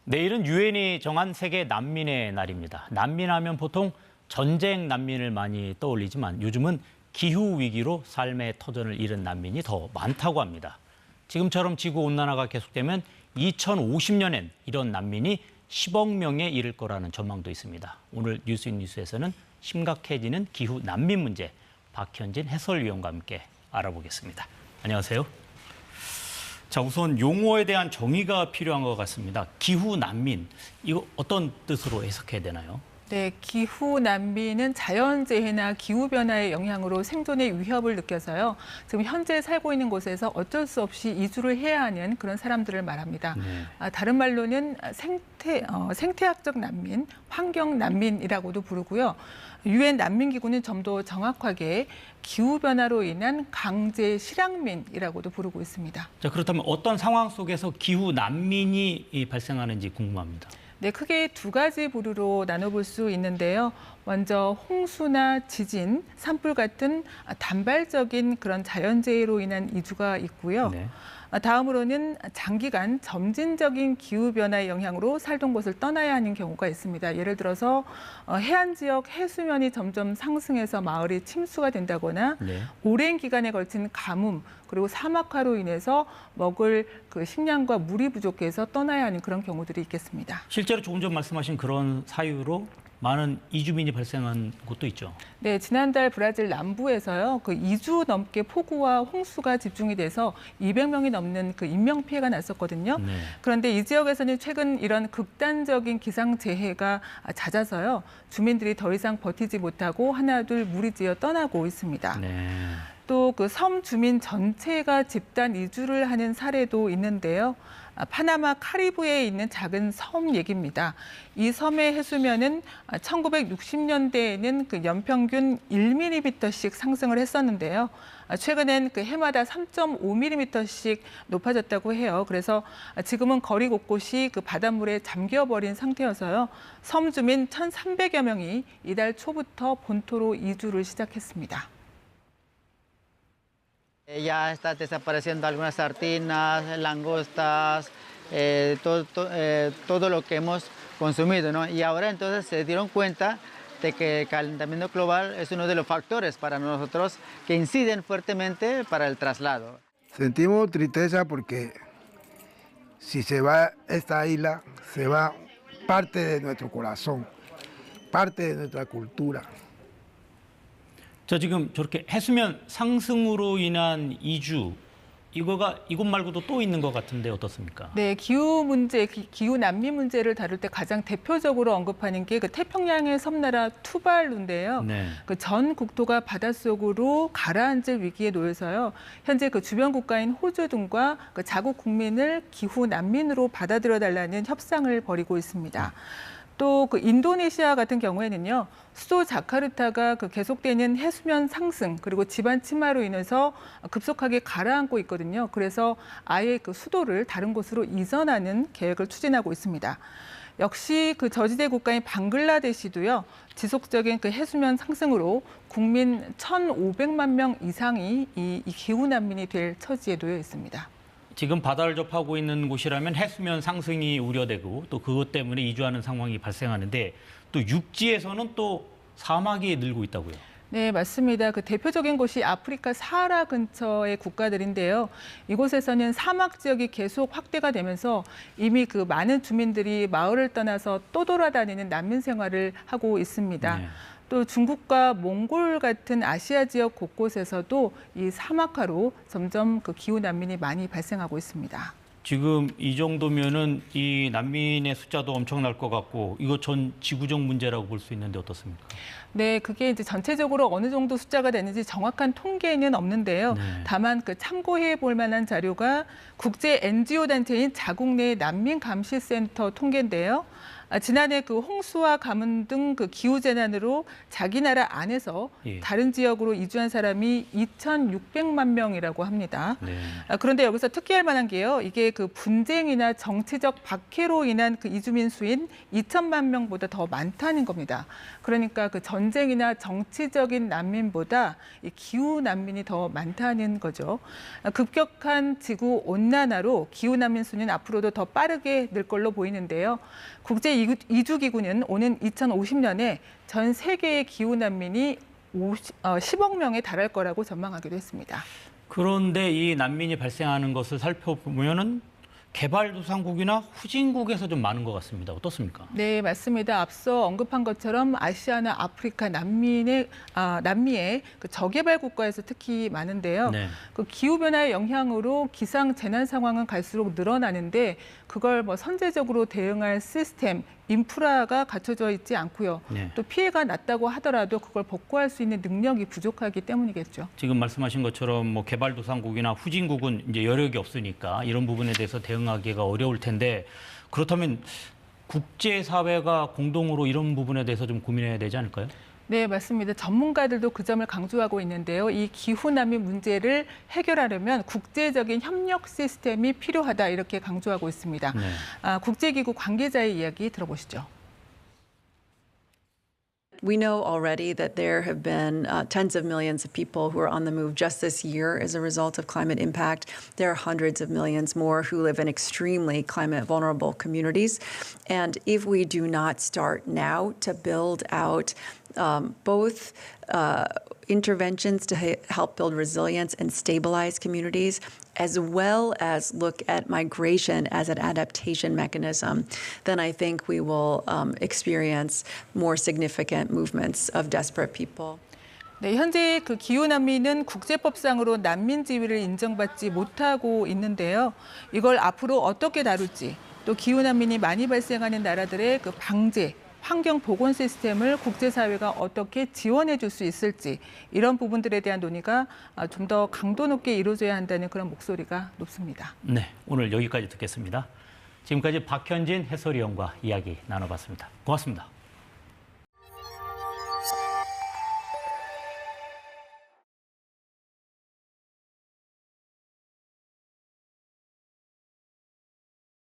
내일은 유엔이 정한 세계 난민의 날입니다. 난민하면 보통 전쟁 난민을 많이 떠올리지만 요즘은 기후 위기로 삶의 터전을 잃은 난민이 더 많다고 합니다. 지금처럼 지구 온난화가 계속되면 2050년엔 이런 난민이 10억 명에 이를 거라는 전망도 있습니다. 오늘 뉴스에서는 심각해지는 기후 난민 문제, 박현진 해설위원과 함께 알아보겠습니다. 안녕하세요. 자, 우선 용어에 대한 정의가 필요한 것 같습니다. 기후 난민, 이거 어떤 뜻으로 해석해야 되나요? 네, 기후 난민은 자연재해나 기후변화의 영향으로 생존의 위협을 느껴서요. 지금 현재 살고 있는 곳에서 어쩔 수 없이 이주를 해야 하는 그런 사람들을 말합니다. 네. 다른 말로는 생태학적 난민, 환경 난민이라고도 부르고요. 유엔 난민기구는 좀 더 정확하게 기후변화로 인한 강제 실향민이라고도 부르고 있습니다. 자, 그렇다면 어떤 상황 속에서 기후 난민이 발생하는지 궁금합니다. 네, 크게 두 가지 부류로 나눠볼 수 있는데요. 먼저 홍수나 지진, 산불 같은 단발적인 그런 자연재해로 인한 이주가 있고요. 네. 다음으로는 장기간 점진적인 기후변화의 영향으로 살던 곳을 떠나야 하는 경우가 있습니다. 예를 들어서 해안 지역 해수면이 점점 상승해서 마을이 침수가 된다거나 네. 오랜 기간에 걸친 가뭄 그리고 사막화로 인해서 먹을 그 식량과 물이 부족해서 떠나야 하는 그런 경우들이 있겠습니다. 실제로 조금 전 말씀하신 그런 사유로 많은 이주민이 발생한 곳도 있죠. 네, 지난달 브라질 남부에서요, 그 2주 넘게 폭우와 홍수가 집중이 돼서 200명이 넘는 그 인명 피해가 났었거든요. 네. 그런데 이 지역에서는 최근 이런 극단적인 기상 재해가 잦아서요, 주민들이 더 이상 버티지 못하고 하나둘 무리지어 떠나고 있습니다. 네. 또 그 섬 주민 전체가 집단 이주를 하는 사례도 있는데요. 파나마 카리브해에 있는 작은 섬 얘기입니다. 이 섬의 해수면은 1960년대에는 그 연평균 1mm씩 상승을 했었는데요. 최근엔 그 해마다 3.5mm씩 높아졌다고 해요. 그래서 지금은 거리 곳곳이 그 바닷물에 잠겨버린 상태여서요. 섬 주민 1,300여 명이 이달 초부터 본토로 이주를 시작했습니다. Ya está desapareciendo algunas sardinas, langostas, todo lo que hemos consumido, ¿no? Y ahora entonces se dieron cuenta de que el calentamiento global es uno de los factores para nosotros que inciden fuertemente para el traslado. Sentimos tristeza porque si se va esta isla, se va parte de nuestro corazón, parte de nuestra cultura. 저 지금 저렇게 해수면 상승으로 인한 이주, 이곳 말고도 또 있는 것 같은데 어떻습니까? 네, 기후 문제, 기후 난민 문제를 다룰 때 가장 대표적으로 언급하는 게 그 태평양의 섬나라 투발루인데요. 네. 그 전 국토가 바닷속으로 가라앉을 위기에 놓여서요. 현재 그 주변 국가인 호주 등과 그 자국 국민을 기후 난민으로 받아들여 달라는 협상을 벌이고 있습니다. 또 그 인도네시아 같은 경우에는요, 수도 자카르타가 그 계속되는 해수면 상승 그리고 지반 침하로 인해서 급속하게 가라앉고 있거든요. 그래서 아예 그 수도를 다른 곳으로 이전하는 계획을 추진하고 있습니다. 역시 그 저지대 국가인 방글라데시도요, 지속적인 그 해수면 상승으로 국민 1,500만 명 이상이 이 기후 난민이 될 처지에 놓여 있습니다. 지금 바다를 접하고 있는 곳이라면 해수면 상승이 우려되고 또 그것 때문에 이주하는 상황이 발생하는데 또 육지에서는 또 사막이 늘고 있다고요. 네, 맞습니다. 그 대표적인 곳이 아프리카 사하라 근처의 국가들인데요. 이곳에서는 사막 지역이 계속 확대가 되면서 이미 그 많은 주민들이 마을을 떠나서 또 돌아다니는 난민 생활을 하고 있습니다. 네. 또 중국과 몽골 같은 아시아 지역 곳곳에서도 이 사막화로 점점 그 기후 난민이 많이 발생하고 있습니다. 지금 이 정도면은 이 난민의 숫자도 엄청날 것 같고 이거 전 지구적 문제라고 볼 수 있는데 어떻습니까? 네, 그게 이제 전체적으로 어느 정도 숫자가 되는지 정확한 통계는 없는데요. 네. 다만 그 참고해 볼 만한 자료가 국제 NGO 단체인 자국 내 난민 감시센터 통계인데요. 지난해 그 홍수와 가뭄 등 그 기후 재난으로 자기 나라 안에서 예. 다른 지역으로 이주한 사람이 2,600만 명이라고 합니다. 네. 그런데 여기서 특기할 만한 게요. 이게 그 분쟁이나 정치적 박해로 인한 그 이주민 수인 2천만 명보다 더 많다는 겁니다. 그러니까 그 전쟁이나 정치적인 난민보다 이 기후 난민이 더 많다는 거죠. 급격한 지구 온난화로 기후 난민 수는 앞으로도 더 빠르게 늘 걸로 보이는데요. 국제 이주 기구는 오는 2050년에 전 세계의 기후 난민이 10억 명에 달할 거라고 전망하기도 했습니다. 그런데 이 난민이 발생하는 것을 살펴보면은 개발도상국이나 후진국에서 좀 많은 것 같습니다. 어떻습니까? 네, 맞습니다. 앞서 언급한 것처럼 아시아나 아프리카, 남미의 그 저개발 국가에서 특히 많은데요. 네. 그 기후 변화의 영향으로 기상 재난 상황은 갈수록 늘어나는데 그걸 뭐 선제적으로 대응할 시스템, 인프라가 갖춰져 있지 않고요. 네. 또 피해가 났다고 하더라도 그걸 복구할 수 있는 능력이 부족하기 때문이겠죠. 지금 말씀하신 것처럼 뭐 개발도상국이나 후진국은 이제 여력이 없으니까 이런 부분에 대해서 대응하기가 어려울 텐데 그렇다면 국제사회가 공동으로 이런 부분에 대해서 좀 고민해야 되지 않을까요? 네, 맞습니다. 전문가들도 그 점을 강조하고 있는데요. 이 기후 난민 문제를 해결하려면 국제적인 협력 시스템이 필요하다 이렇게 강조하고 있습니다. 네. 국제기구 관계자의 이야기 들어보시죠. We know already that there have been tens of millions of people who are on the move just this year as a result of climate impact. There are hundreds of millions more who live in extremely climate vulnerable communities. And if we do not start now to build out both interventions to help build resilience and stabilize communities, as well as look at migration as an adaptation mechanism, then I think we will experience more significant movements of desperate people. 네, 현재 그 기후 난민은 국제법상으로 난민 지위를 인정받지 못하고 있는데요. 이걸 앞으로 어떻게 다룰지, 또 기후 난민이 많이 발생하는 나라들의 그 방제, 환경 보건 시스템을 국제사회가 어떻게 지원해 줄 수 있을지 이런 부분들에 대한 논의가 좀 더 강도 높게 이루어져야 한다는 그런 목소리가 높습니다. 네, 오늘 여기까지 듣겠습니다. 지금까지 박현진 해설위원과 이야기 나눠봤습니다. 고맙습니다.